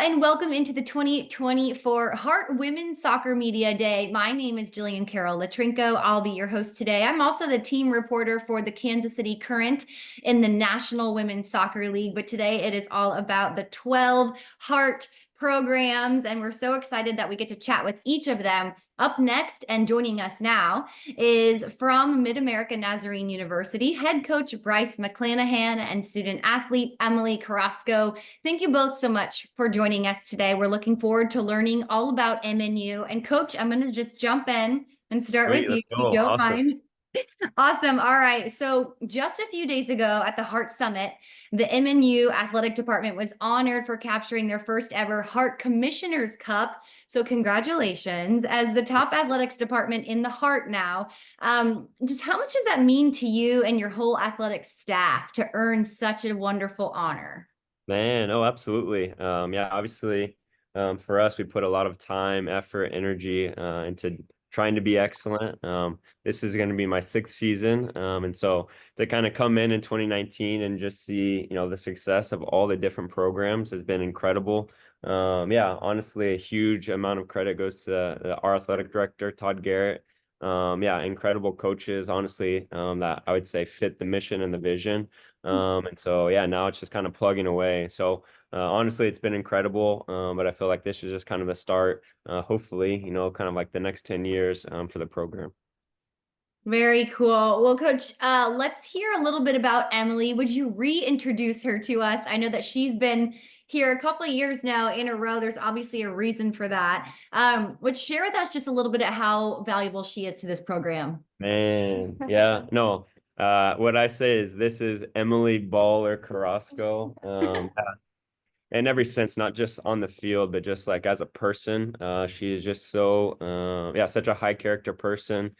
and welcome into the 2024 Heart Women's Soccer Media Day. My name is Jillian Carol Latrinko. I'll be your host today. I'm also the team reporter for the Kansas City Current in the National Women's Soccer League, but today it is all about the 12 Heart programs, and we're so excited that we get to chat with each of them. Up next and joining us now is from MidAmerica Nazarene University, head coach Bryce McClanahan and student athlete Emily Carrasco. Thank you both so much for joining us today. We're looking forward to learning all about MNU. And Coach, I'm going to just jump in and start with you, if you don't mind. Awesome. All right. So just a few days ago at the Heart Summit, the MNU athletic department was honored for capturing their first ever Heart Commissioners Cup. So congratulations as the top athletics department in the Heart now. Just how much does that mean to you and your whole athletics staff to earn such a wonderful honor? Man, oh, absolutely. Yeah, obviously, for us, we put a lot of time, effort, energy into trying to be excellent. This is going to be my sixth season, and so to kind of come in 2019 and just see, the success of all the different programs has been incredible. Yeah, honestly, a huge amount of credit goes to our athletic director, Todd Garrett. Yeah, incredible coaches, honestly, that I would say fit the mission and the vision. And so, yeah, now it's just kind of plugging away. So, honestly, it's been incredible. But I feel like this is just kind of the start, hopefully, kind of like the next 10 years, for the program. Very cool. Well, Coach, let's hear a little bit about Emily. Would you reintroduce her to us? I know that she's been here a couple of years now in a row. There's obviously a reason for that. Would share with us just a little bit of how valuable she is to this program. Man, yeah, no. What I say is this is Emily Baller Carrasco. In every sense, not just on the field, but just like as a person. She is just so, yeah, such a high character person,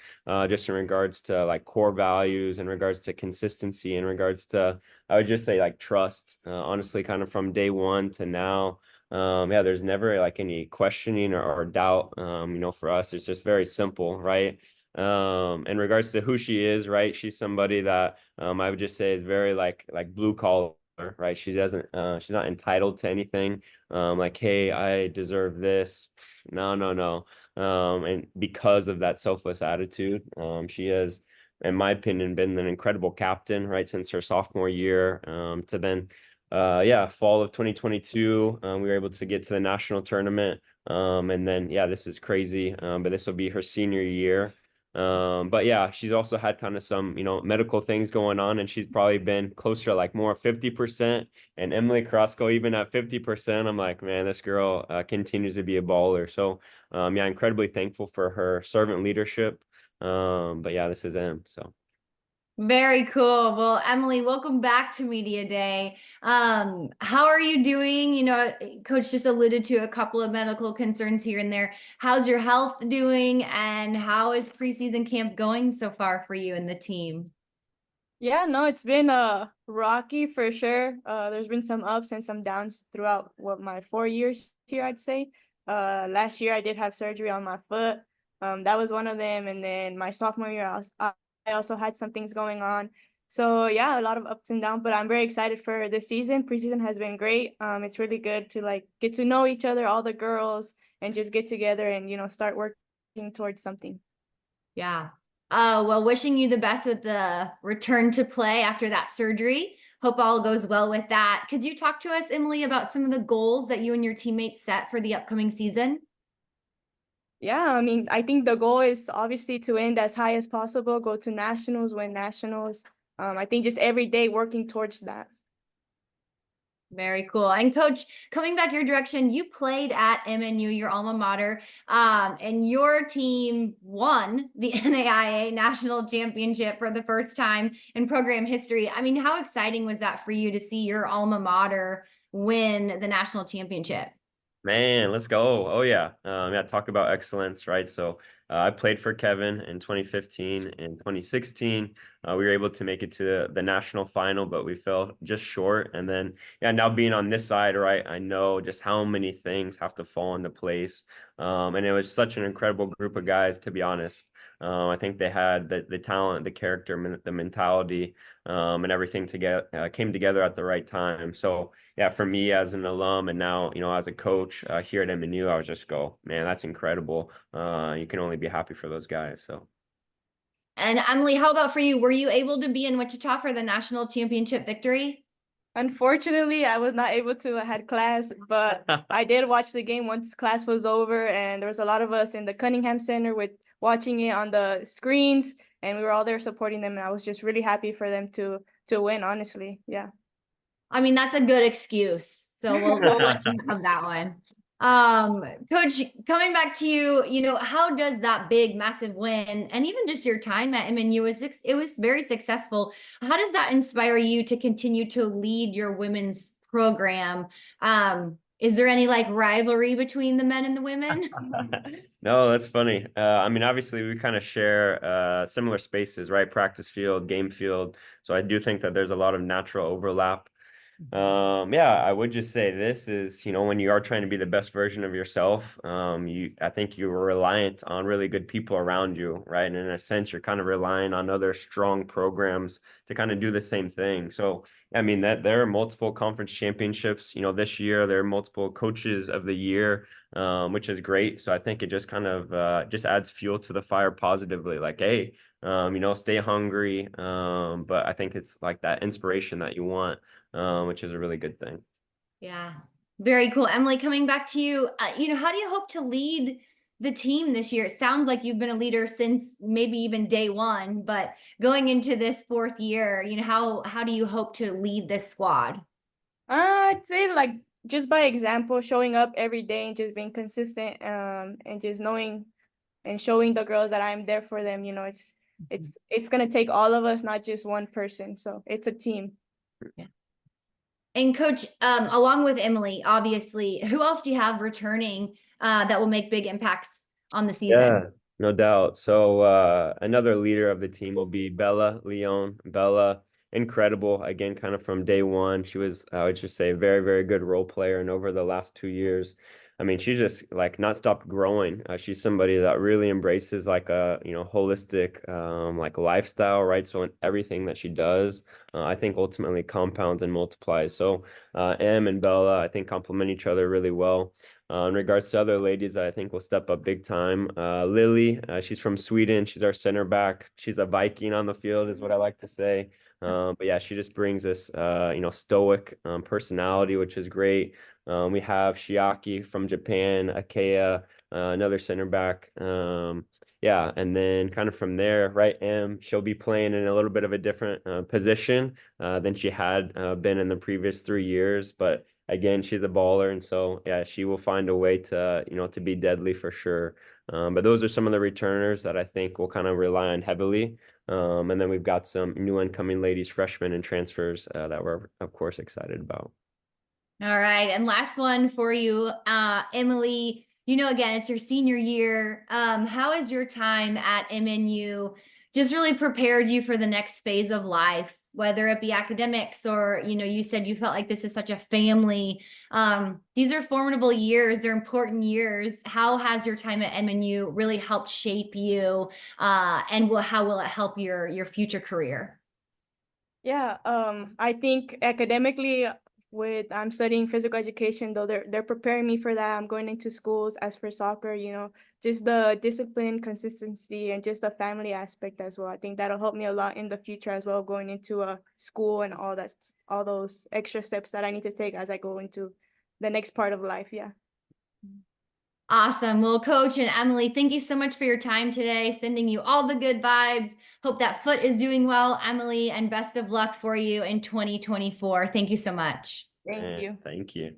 just in regards to like core values, in regards to consistency, in regards to, I would just say like trust, honestly, kind of from day one to now. Yeah, there's never like any questioning or doubt, for us. It's just very simple, right? In regards to who she is, right? She's somebody that, I would just say is very like blue collar, right? She doesn't, she's not entitled to anything. Like, hey, I deserve this. No, no, no. And because of that selfless attitude, she has, in my opinion, been an incredible captain, right, since her sophomore year, to then, yeah, fall of 2022, we were able to get to the national tournament. And then, yeah, this is crazy. But this will be her senior year. But yeah, she's also had kind of some, medical things going on, and she's probably been closer to like more 50%. And Emily Carrasco, even at 50%, I'm like, man, this girl continues to be a baller. So, yeah, incredibly thankful for her servant leadership. But yeah, this is Em. So. Very cool. Well, Emily, welcome back to Media Day. How are you doing? Coach just alluded to a couple of medical concerns here and there. How's your health doing, and how is preseason camp going so far for you and the team? Yeah, no, it's been rocky for sure. There's been some ups and some downs throughout my 4 years here, I'd say. Last year I did have surgery on my foot. That was one of them, and then my sophomore year I also had some things going on. So yeah, a lot of ups and downs, but I'm very excited for this season. Preseason has been great. It's really good to like get to know each other, all the girls, and just get together and start working towards something. Yeah. Well, wishing you the best with the return to play after that surgery. Hope all goes well with that. Could you talk to us, Emily, about some of the goals that you and your teammates set for the upcoming season? Yeah, I mean, I think the goal is obviously to end as high as possible, go to nationals, win nationals. I think just every day working towards that. Very cool. And Coach, coming back your direction, you played at MNU, your alma mater, and your team won the NAIA National Championship for the first time in program history. I mean, how exciting was that for you to see your alma mater win the national championship? Man, let's go. Oh yeah. Yeah, talk about excellence, right? So I played for Kevin in 2015 and 2016. We were able to make it to the national final, but we fell just short. And then, yeah, now being on this side, right, I know just how many things have to fall into place. And it was such an incredible group of guys, to be honest. I think they had the talent, the character, the mentality, and everything together came together at the right time. So yeah, for me as an alum and now, as a coach here at MNU, I was just go, man, that's incredible. You can only be happy for those guys. So. And Emily, how about for you? Were you able to be in Wichita for the national championship victory? Unfortunately, I was not able to. I had class, but I did watch the game once class was over, and there was a lot of us in the Cunningham Center with watching it on the screens, and we were all there supporting them, and I was just really happy for them to win, honestly. Yeah. I mean, that's a good excuse. So we'll let you have that one. Coach, coming back to you, how does that big, massive win and even just your time at MNU it was very successful. How does that inspire you to continue to lead your women's program? Is there any like rivalry between the men and the women? No, that's funny. I mean, obviously we kind of share similar spaces, right? Practice field, game field. So I do think that there's a lot of natural overlap. Yeah, I would just say this is, when you are trying to be the best version of yourself, I think you're reliant on really good people around you, right? And in a sense, you're kind of relying on other strong programs to kind of do the same thing. So, I mean, that there are multiple conference championships, this year, there are multiple coaches of the year, which is great. So I think it just kind of just adds fuel to the fire positively. Like, hey, stay hungry. But I think it's like that inspiration that you want, which is a really good thing. Yeah, very cool. Emily, coming back to you, how do you hope to lead the team this year? It sounds like you've been a leader since maybe even day one, but going into this fourth year, how do you hope to lead this squad? I'd say like just by example, showing up every day and just being consistent, and just knowing and showing the girls that I'm there for them. It's gonna take all of us, not just one person. So it's a team. Yeah. And Coach, along with Emily, obviously, who else do you have returning that will make big impacts on the season? Yeah, no doubt. So another leader of the team will be Bella Leon. Bella, incredible. Again, kind of from day one. She was, I would just say, a very, very good role player. And over the last 2 years, I mean, she's just like not stopped growing. She's somebody that really embraces like a, holistic like lifestyle, right? So in everything that she does, I think ultimately compounds and multiplies. So Em and Bella, I think complement each other really well. In regards to other ladies that I think will step up big time, Lily, she's from Sweden. She's our center back. She's a Viking on the field, is what I like to say. But yeah, she just brings this, stoic personality, which is great. We have Shiaki from Japan, Akea, another center back. Yeah, and then kind of from there, right, she'll be playing in a little bit of a different position than she had been in the previous 3 years, but again, she's a baller, and so yeah, she will find a way to to be deadly for sure. But those are some of the returners that I think will kind of rely on heavily. And then we've got some new incoming ladies, freshmen, and transfers that we're of course excited about. All right, and last one for you, Emily. Again, it's your senior year. How has your time at MNU just really prepared you for the next phase of life, whether it be academics or, you said you felt like this is such a family. These are formidable years, they're important years. How has your time at MNU really helped shape you, and how will it help your future career? Yeah, I think academically, I'm studying physical education, though they're preparing me for that. I'm going into schools. As for soccer, just the discipline, consistency, and just the family aspect as well. I think that'll help me a lot in the future as well, going into a school and all those extra steps that I need to take as I go into the next part of life. Yeah. Awesome. Well, Coach and Emily, thank you so much for your time today. Sending you all the good vibes. Hope that foot is doing well, Emily, and best of luck for you in 2024. Thank you so much. Thank you. Thank you.